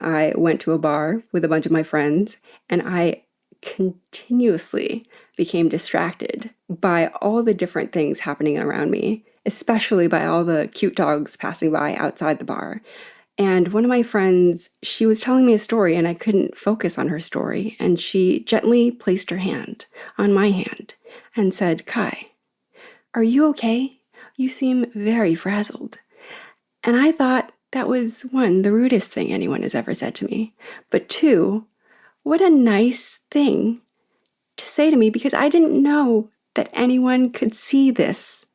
I went to a bar with a bunch of my friends, and I continuously became distracted by all the different things happening around me, especially by all the cute dogs passing by outside the bar. And one of my friends, she was telling me a story and I couldn't focus on her story. And she gently placed her hand on my hand and said, "Kai, are you okay? You seem very frazzled." And I thought that was, one, the rudest thing anyone has ever said to me. But two, what a nice thing to say to me, because I didn't know that anyone could see this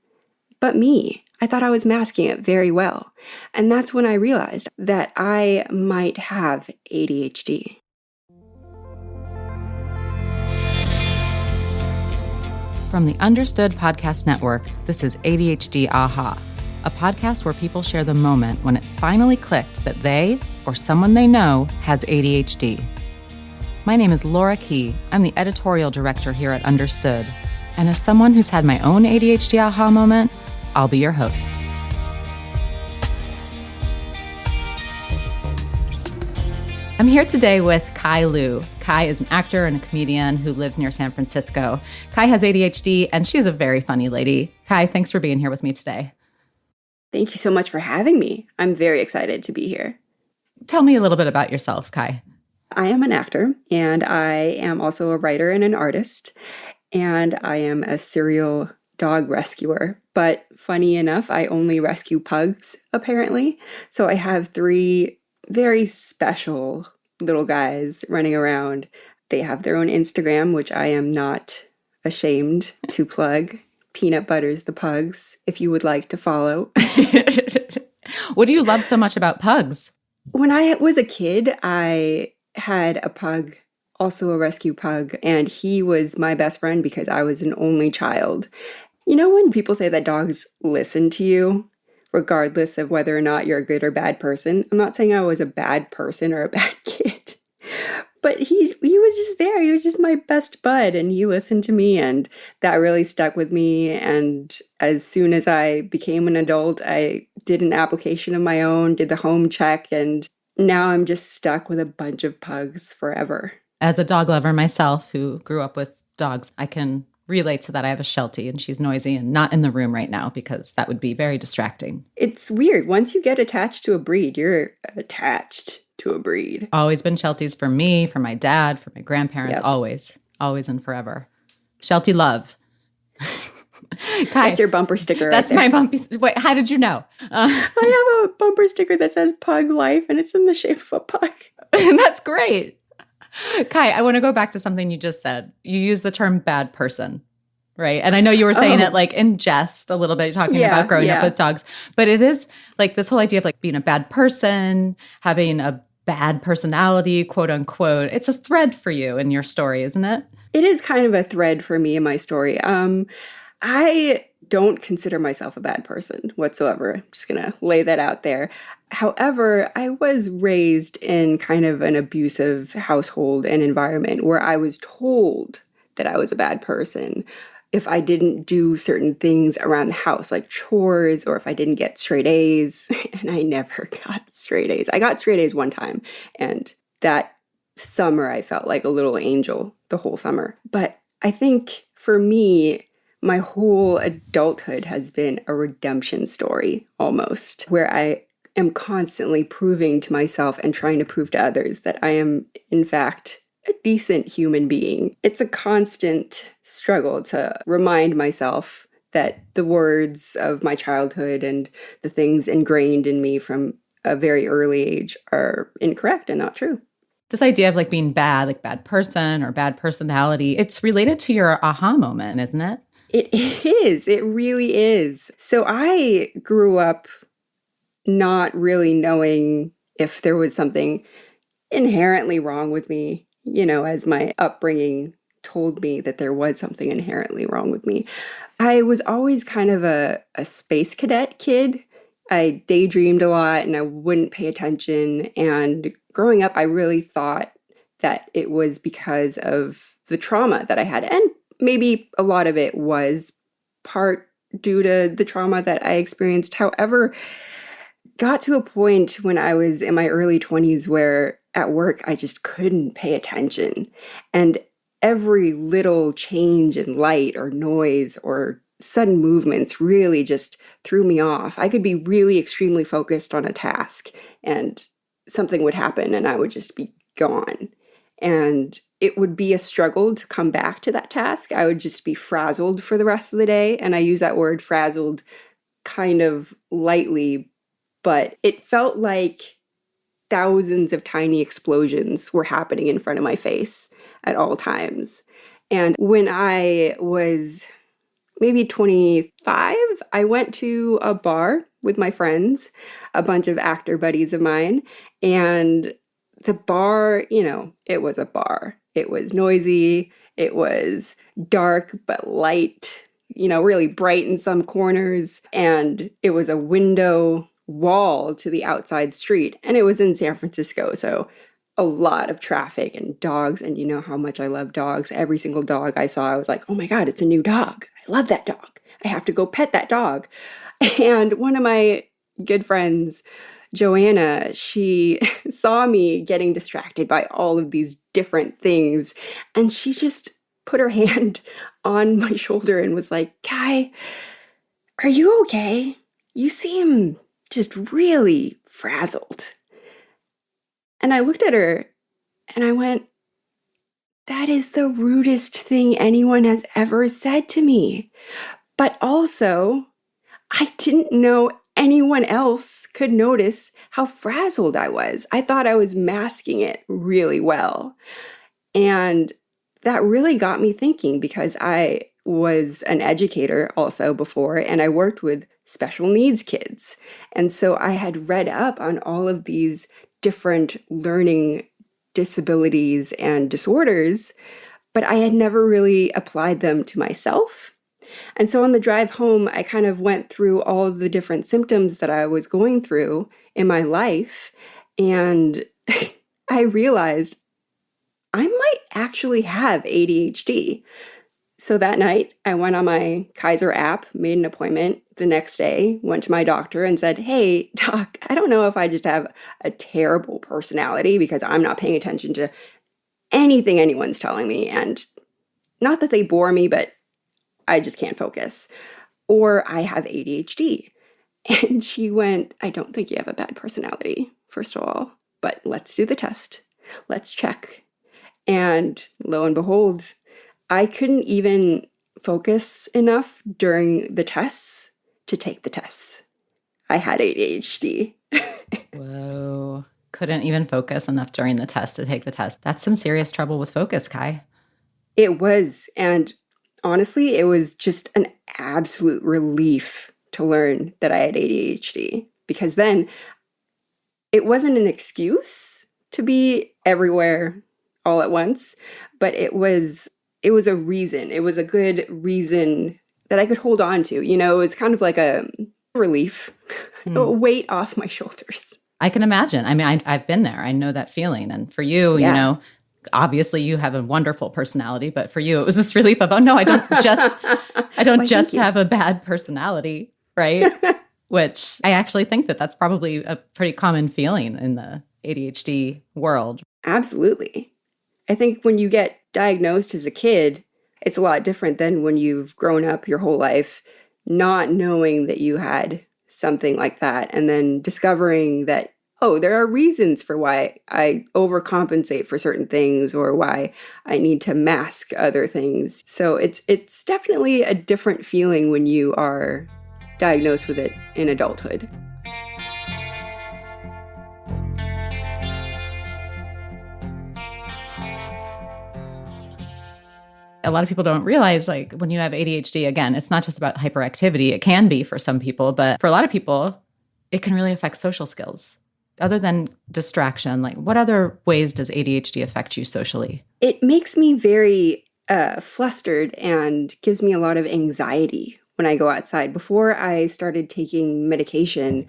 but me. I thought I was masking it very well. And that's when I realized that I might have ADHD. From the Understood Podcast Network, this is ADHD Aha, a podcast where people share the moment when it finally clicked that they or someone they know has ADHD. My name is Laura Key. I'm the editorial director here at Understood. And as someone who's had my own ADHD aha moment, I'll be your host. I'm here today with Kai Liu. Kai is an actor and a comedian who lives near San Francisco. Kai has ADHD, and she's a very funny lady. Kai, thanks for being here with me today. Thank you so much for having me. I'm very excited to be here. Tell me a little bit about yourself, Kai. I am an actor, and I am also a writer and an artist, and I am a serial dog rescuer. But funny enough, I only rescue pugs, apparently. So I have 3 very special little guys running around. They have their own Instagram, which I am not ashamed to plug. Peanut Butter's the pugs, if you would like to follow. What do you love so much about pugs? When I was a kid, I had a pug, also a rescue pug, and he was my best friend because I was an only child. You know when people say that dogs listen to you, regardless of whether or not you're a good or bad person? I'm not saying I was a bad person or a bad kid, but he was just there. He was just my best bud, and he listened to me, and that really stuck with me. And as soon as I became an adult, I did an application of my own, did the home check, and now I'm just stuck with a bunch of pugs forever. As a dog lover myself who grew up with dogs, I can relate to that. I have a Sheltie and she's noisy and not in the room right now because that would be very distracting. It's weird. Once you get attached to a breed, you're attached to a breed. Always been Shelties for me, for my dad, for my grandparents, Yep. always and forever. Sheltie love. Kai, That's your bumper sticker. That's right there. my bumpy. Wait, how did you know? I have a bumper sticker that says Pug Life, and it's in the shape of a pug. That's great. Kai, I want to go back to something you just said. You used the term bad person, right? And I know you were saying it like in jest a little bit, talking about growing up with dogs. But it is like this whole idea of like being a bad person, having a bad personality, quote unquote. It's a thread for you in your story, isn't it? It is kind of a thread for me in my story. I don't consider myself a bad person whatsoever. I'm just going to lay that out there. However, I was raised in kind of an abusive household and environment where I was told that I was a bad person if I didn't do certain things around the house, like chores, or if I didn't get straight A's. And I never got straight A's. I got straight A's one time, and that summer I felt like a little angel the whole summer. But I think for me, my whole adulthood has been a redemption story almost, where I am constantly proving to myself and trying to prove to others that I am, in fact, a decent human being. It's a constant struggle to remind myself that the words of my childhood and the things ingrained in me from a very early age are incorrect and not true. This idea of like being bad, like bad person or bad personality, it's related to your aha moment, isn't it? It is. It really is. So I grew up not really knowing if there was something inherently wrong with me, you know, as my upbringing told me that there was something inherently wrong with me. I was always kind of a space cadet kid. I daydreamed a lot and I wouldn't pay attention. And growing up, I really thought that it was because of the trauma that I had. And maybe a lot of it was part due to the trauma that I experienced. However, got to a point when I was in my early 20s where at work I just couldn't pay attention. And every little change in light or noise or sudden movements really just threw me off. I could be really extremely focused on a task and something would happen and I would just be gone. And it would be a struggle to come back to that task. I would just be frazzled for the rest of the day. And I use that word frazzled kind of lightly, but it felt like thousands of tiny explosions were happening in front of my face at all times. And when I was maybe 25, I went to a bar with my friends, a bunch of actor buddies of mine, and the bar, it was a bar. It was noisy, it was dark but light, really bright in some corners, and it was a window wall to the outside street. And it was in San Francisco, so a lot of traffic and dogs, and you know how much I love dogs. Every single dog I saw, I was like, oh my God, it's a new dog. I love that dog. I have to go pet that dog. And one of my good friends, Joanna, she saw me getting distracted by all of these different things, and she just put her hand on my shoulder and was like, Kai, are you okay? You seem just really frazzled. And I looked at her and I went, that is the rudest thing anyone has ever said to me. But also, I didn't know anyone else could notice how frazzled I was. I thought I was masking it really well. And that really got me thinking, because I was an educator also before, and I worked with special needs kids. And so I had read up on all of these different learning disabilities and disorders, but I had never really applied them to myself. And so on the drive home, I kind of went through all of the different symptoms that I was going through in my life, and I realized I might actually have ADHD. So that night, I went on my Kaiser app, made an appointment the next day, went to my doctor and said, hey, doc, I don't know if I just have a terrible personality because I'm not paying attention to anything anyone's telling me. And not that they bore me, but I just can't focus. Or I have ADHD. And she went, I don't think you have a bad personality, first of all, but let's do the test. Let's check. And lo and behold, I couldn't even focus enough during the tests to take the tests. I had ADHD. Whoa. Couldn't even focus enough during the test to take the test. That's some serious trouble with focus, Kai. It was. And honestly, it was just an absolute relief to learn that I had ADHD, because then it wasn't an excuse to be everywhere all at once, but it was a reason. It was a good reason that I could hold on to. It was kind of like a relief, a weight off my shoulders. I can imagine. I mean, I've been there. I know that feeling. And for you, obviously you have a wonderful personality, but for you, it was this relief of, oh no, I don't just have a bad personality, right? Which I actually think that's probably a pretty common feeling in the ADHD world. Absolutely. I think when you get diagnosed as a kid, it's a lot different than when you've grown up your whole life not knowing that you had something like that, and then discovering that, oh, there are reasons for why I overcompensate for certain things or why I need to mask other things. So it's definitely a different feeling when you are diagnosed with it in adulthood. A lot of people don't realize, like, when you have ADHD, again, it's not just about hyperactivity. It can be for some people, but for a lot of people, it can really affect social skills. Other than distraction, like, what other ways does ADHD affect you socially? It makes me very flustered and gives me a lot of anxiety when I go outside. Before I started taking medication,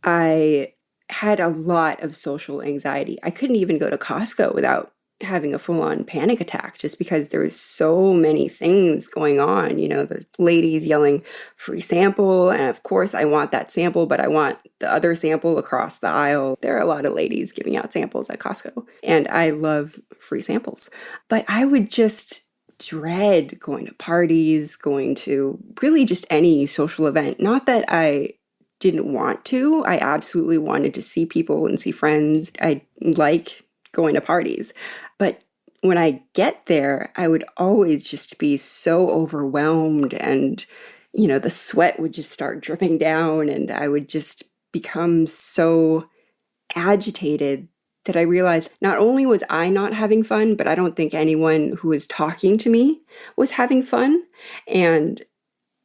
I had a lot of social anxiety. I couldn't even go to Costco without having a full-on panic attack just because there was so many things going on. The ladies yelling free sample, and of course I want that sample, but I want the other sample across the aisle. There are a lot of ladies giving out samples at Costco, and I love free samples. But I would just dread going to parties, going to really just any social event. Not that I didn't want to. I absolutely wanted to see people and see friends. I like going to parties. But when I get there, I would always just be so overwhelmed, and, the sweat would just start dripping down, and I would just become so agitated that I realized not only was I not having fun, but I don't think anyone who was talking to me was having fun. And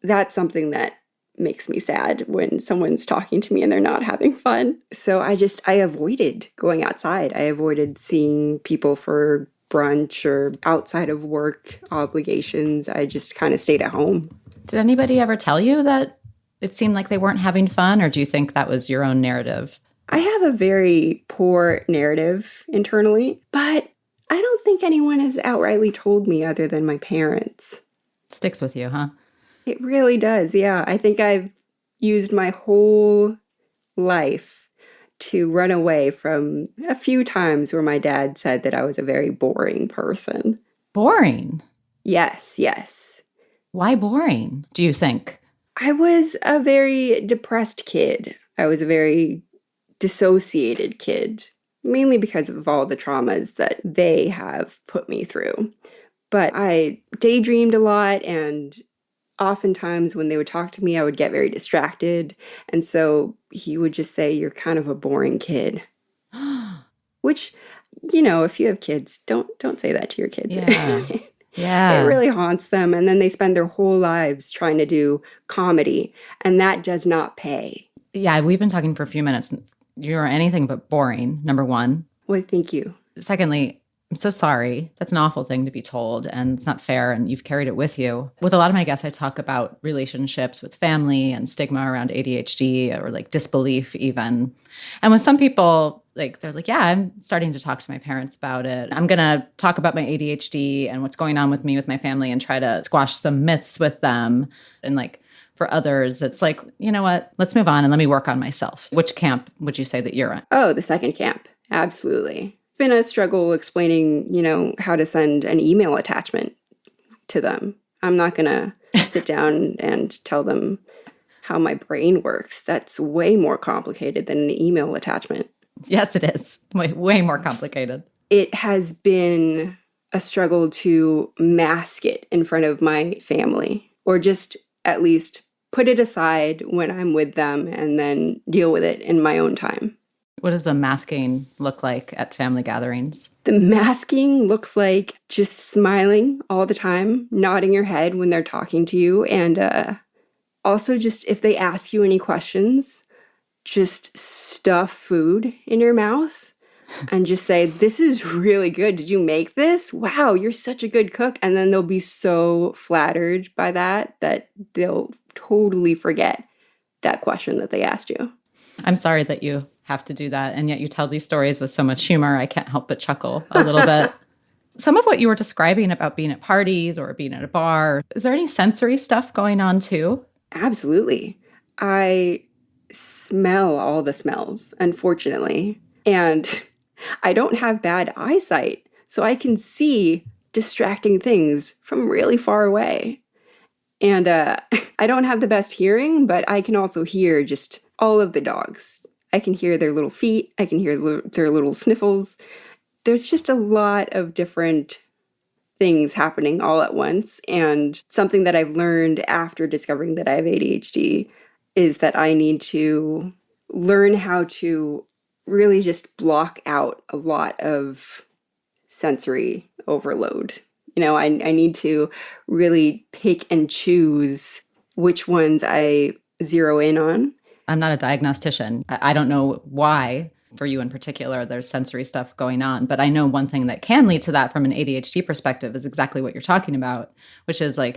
that's something that makes me sad when someone's talking to me and they're not having fun. So I avoided going outside. I avoided seeing people for brunch or outside of work obligations. I just kind of stayed at home. Did anybody ever tell you that it seemed like they weren't having fun, or do you think that was your own narrative? I have a very poor narrative internally, but I don't think anyone has outrightly told me other than my parents. Sticks with you, huh? It really does, yeah. I think I've used my whole life to run away from a few times where my dad said that I was a very boring person. Boring? Yes. Why boring, do you think? I was a very depressed kid. I was a very dissociated kid, mainly because of all the traumas that they have put me through. But I daydreamed a lot, and oftentimes when they would talk to me, I would get very distracted. And so he would just say, "You're kind of a boring kid." Which, if you have kids, don't say that to your kids. Yeah. Yeah. It really haunts them. And then they spend their whole lives trying to do comedy, and that does not pay. Yeah, we've been talking for a few minutes. You're anything but boring, number one. Well, thank you. Secondly, I'm so sorry. That's an awful thing to be told, and it's not fair, and you've carried it with you. With a lot of my guests, I talk about relationships with family and stigma around ADHD, or like disbelief even. And with some people, they're like, yeah, I'm starting to talk to my parents about it. I'm going to talk about my ADHD and what's going on with me with my family and try to squash some myths with them. And for others, it's like, you know what, let's move on and let me work on myself. Which camp would you say that you're in? Oh, the second camp. Absolutely. It's been a struggle explaining, how to send an email attachment to them. I'm not going to sit down and tell them how my brain works. That's way more complicated than an email attachment. Yes, it is. Way more complicated. It has been a struggle to mask it in front of my family, or just at least put it aside when I'm with them and then deal with it in my own time. What does the masking look like at family gatherings? The masking looks like just smiling all the time, nodding your head when they're talking to you, and also just if they ask you any questions, just stuff food in your mouth and just say, "This is really good. Did you make this? Wow, you're such a good cook." And then they'll be so flattered by that they'll totally forget that question that they asked you. I'm sorry that you have to do that, and yet you tell these stories with so much humor. I can't help but chuckle a little bit. Some of what you were describing about being at parties or being at a bar, is there any sensory stuff going on too? Absolutely. I smell all the smells, unfortunately. And I don't have bad eyesight, so I can see distracting things from really far away. And I don't have the best hearing, but I can also hear just all of the dogs. I can hear their little feet. I can hear their little sniffles. There's just a lot of different things happening all at once. And something that I've learned after discovering that I have ADHD is that I need to learn how to really just block out a lot of sensory overload. I need to really pick and choose which ones I zero in on. I'm not a diagnostician. I don't know why, for you in particular, there's sensory stuff going on. But I know one thing that can lead to that from an ADHD perspective is exactly what you're talking about, which is a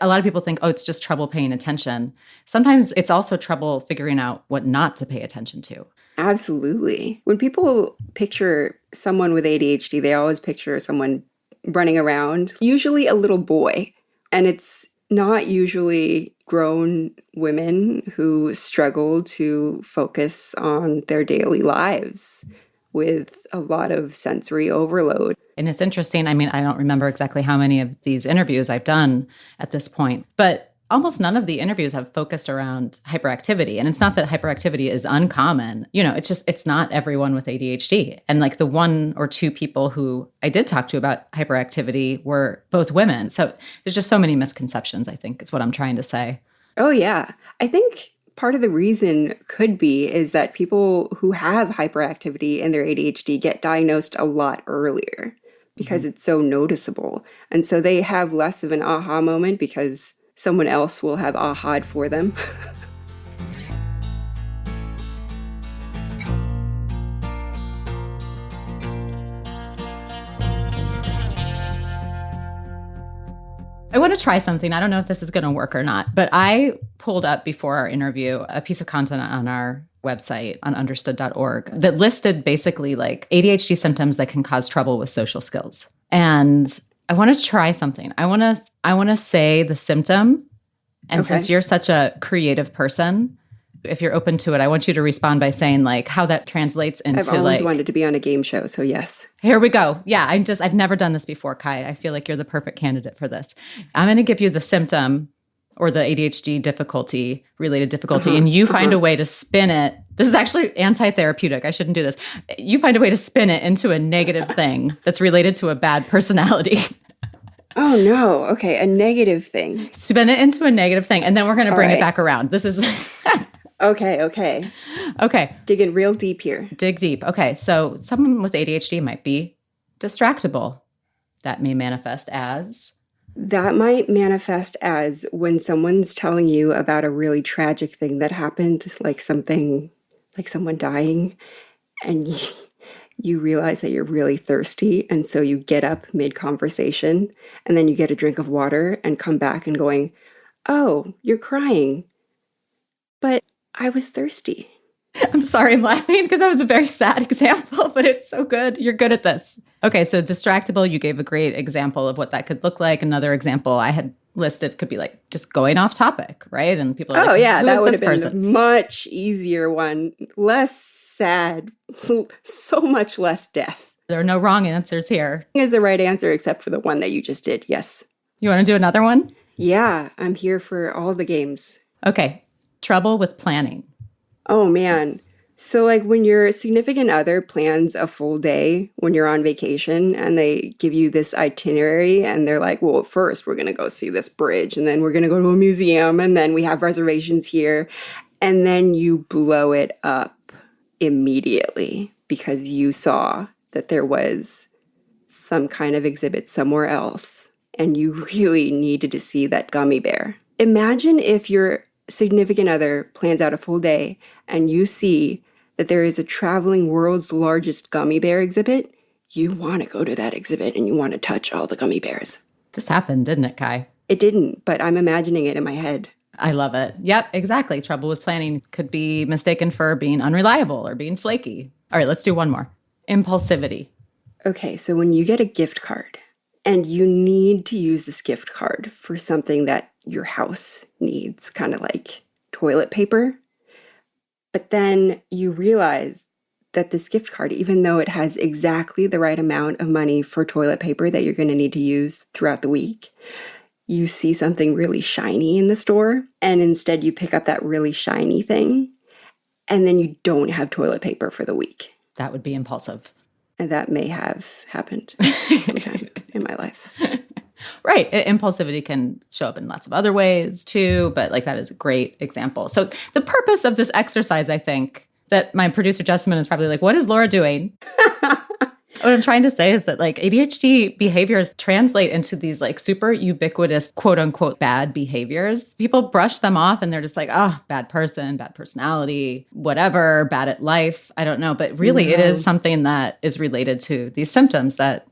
lot of people think, oh, it's just trouble paying attention. Sometimes it's also trouble figuring out what not to pay attention to. Absolutely. When people picture someone with ADHD, they always picture someone running around, usually a little boy. And it's not usually grown women who struggle to focus on their daily lives with a lot of sensory overload. And it's interesting. I mean, I don't remember exactly how many of these interviews I've done at this point, but almost none of the interviews have focused around hyperactivity. And it's not that hyperactivity is uncommon. It's not everyone with ADHD. And like the one or two people who I did talk to about hyperactivity were both women. So there's just so many misconceptions, I think, is what I'm trying to say. Oh, yeah. I think part of the reason could be is that people who have hyperactivity in their ADHD get diagnosed a lot earlier because it's so noticeable. And so they have less of an aha moment because someone else will have aha'd for them. I want to try something. I don't know if this is going to work or not, but I pulled up before our interview a piece of content on our website on understood.org that listed basically like ADHD symptoms that can cause trouble with social skills. And I want to try something. I want to say the symptom. And since you're such a creative person, if you're open to it, I want you to respond by saying like how that translates into I've always wanted to be on a game show, so yes. Here we go. Yeah, I've never done this before, Kai. I feel like you're the perfect candidate for this. I'm going to give you the symptom or the ADHD related difficulty, and you find a way to spin it. This is actually anti-therapeutic. I shouldn't do this. You find a way to spin it into a negative thing that's related to a bad personality. Oh, no. Okay, a negative thing. Spin it into a negative thing, and then we're going to bring it back around. This is... Okay. Digging real deep here. Dig deep. Okay, so someone with ADHD might be distractible. That may manifest as... That might manifest as when someone's telling you about a really tragic thing that happened, like something, like someone dying, and you realize that you're really thirsty, and so you get up mid-conversation, and then you get a drink of water and come back and going, oh, you're crying, but I was thirsty. I'm sorry, I'm laughing because that was a very sad example, but it's so good. You're good at this. Okay, so distractible, you gave a great example of what that could look like. Another example I had listed could be like just going off topic, right? And people are like, yeah, that would have been person? a much easier one. Less sad, so much less death. There are no wrong answers here. Is the right answer except for the one that you just did, yes. You want to do another one? Yeah, I'm here for all the games. Okay, trouble with planning. Oh, man. So like when your significant other plans a full day when you're on vacation and they give you this itinerary and they're like, well, first we're going to go see this bridge and then we're going to go to a museum and then we have reservations here. And then you blow it up immediately because you saw that there was some kind of exhibit somewhere else and you really needed to see that gummy bear. Imagine if your significant other plans out a full day and you see that there is a traveling world's largest gummy bear exhibit, you want to go to that exhibit and you want to touch all the gummy bears. This happened, didn't it, Kai? It didn't, but I'm imagining it in my head. I love it. Yep, exactly. Trouble with planning could be mistaken for being unreliable or being flaky. All right, let's do one more. Impulsivity. Okay, so when you get a gift card and you need to use this gift card for something that your house needs, kind of like toilet paper, but then you realize that this gift card, even though it has exactly the right amount of money for toilet paper that you're going to need to use throughout the week, you see something really shiny in the store, and instead you pick up that really shiny thing, and then you don't have toilet paper for the week. That would be impulsive. And that may have happened sometime in my life. Right. Impulsivity can show up in lots of other ways too, but like that is a great example. So the purpose of this exercise, I think, that my producer Jessamine is probably like, what is Laura doing? What I'm trying to say is that like ADHD behaviors translate into these like super ubiquitous, quote unquote, bad behaviors. People brush them off and they're just like, oh, bad person, bad personality, whatever, bad at life. I don't know. But really it is something that is related to these symptoms that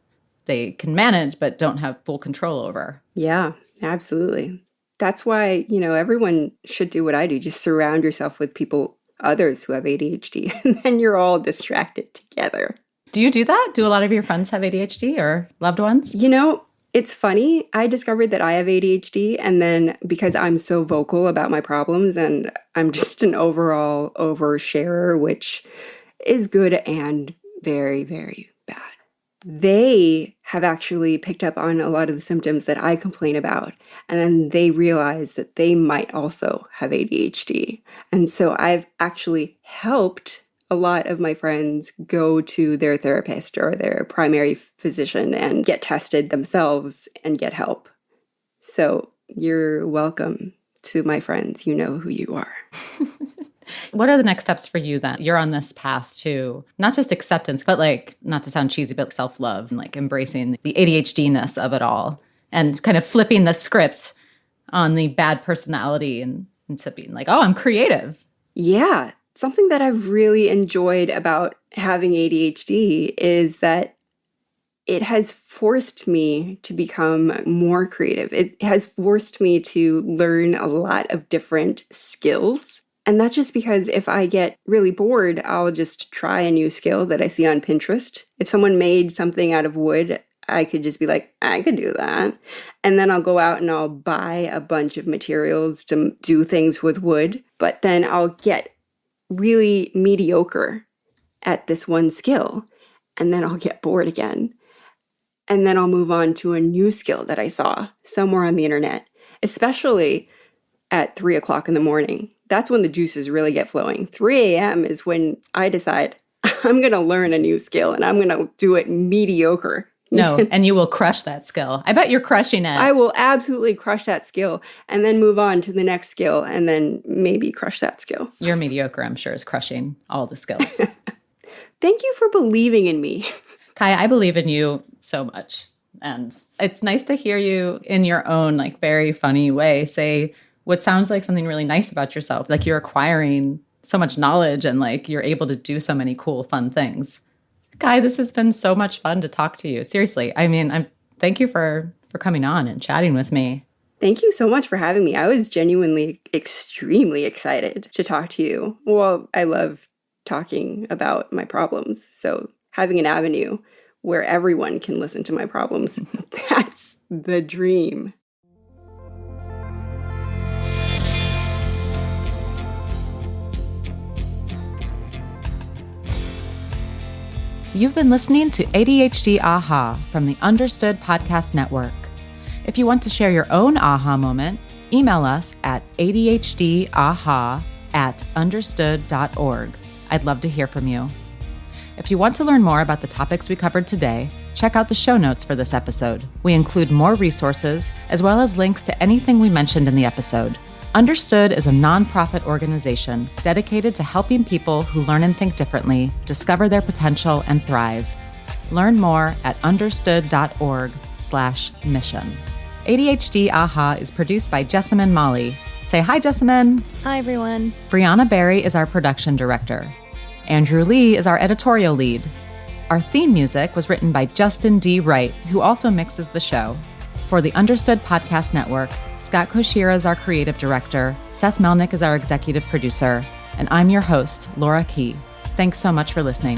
they can manage but don't have full control over. Yeah, absolutely. That's why, everyone should do what I do. Just surround yourself with people others who have ADHD, and then you're all distracted together. Do you do that? Do a lot of your friends have ADHD or loved ones? It's funny. I discovered that I have ADHD, and then because I'm so vocal about my problems and I'm just an overall oversharer, which is good and very, very bad. They have actually picked up on a lot of the symptoms that I complain about, and then they realize that they might also have ADHD. And so I've actually helped a lot of my friends go to their therapist or their primary physician and get tested themselves and get help. So you're welcome to my friends. You know who you are. What are the next steps for you then? You're on this path to not just acceptance, but not to sound cheesy, but self-love and embracing the ADHD-ness of it all and kind of flipping the script on the bad personality and into being oh, I'm creative. Yeah. Something that I've really enjoyed about having ADHD is that it has forced me to become more creative. It has forced me to learn a lot of different skills. And that's just because if I get really bored, I'll just try a new skill that I see on Pinterest. If someone made something out of wood, I could just be I could do that. And then I'll go out and I'll buy a bunch of materials to do things with wood. But then I'll get really mediocre at this one skill, and then I'll get bored again. And then I'll move on to a new skill that I saw somewhere on the internet, especially at 3 o'clock in the morning. That's when the juices really get flowing. 3 a.m. is when I decide I'm going to learn a new skill and I'm going to do it mediocre. No, and you will crush that skill. I bet you're crushing it. I will absolutely crush that skill and then move on to the next skill and then maybe crush that skill. Your mediocre, I'm sure, is crushing all the skills. Thank you for believing in me. Kai, I believe in you so much. And it's nice to hear you in your own very funny way say what sounds like something really nice about yourself. You're acquiring so much knowledge and you're able to do so many cool, fun things. Kai, this has been so much fun to talk to you. Seriously. Thank you for coming on and chatting with me. Thank you so much for having me. I was genuinely extremely excited to talk to you. Well, I love talking about my problems. So having an avenue where everyone can listen to my problems, that's the dream. You've been listening to ADHD Aha from the Understood Podcast Network. If you want to share your own aha moment, email us at adhdaha@understood.org. I'd love to hear from you. If you want to learn more about the topics we covered today, check out the show notes for this episode. We include more resources as well as links to anything we mentioned in the episode. Understood is a nonprofit organization dedicated to helping people who learn and think differently discover their potential and thrive. Learn more at understood.org/mission. ADHD Aha is produced by Jessamine Molly. Say hi, Jessamine. Hi, everyone. Brianna Berry is our production director. Andrew Lee is our editorial lead. Our theme music was written by Justin D. Wright, who also mixes the show. For the Understood Podcast Network, Scott Koshira is our creative director, Seth Melnick is our executive producer, and I'm your host, Laura Key. Thanks so much for listening.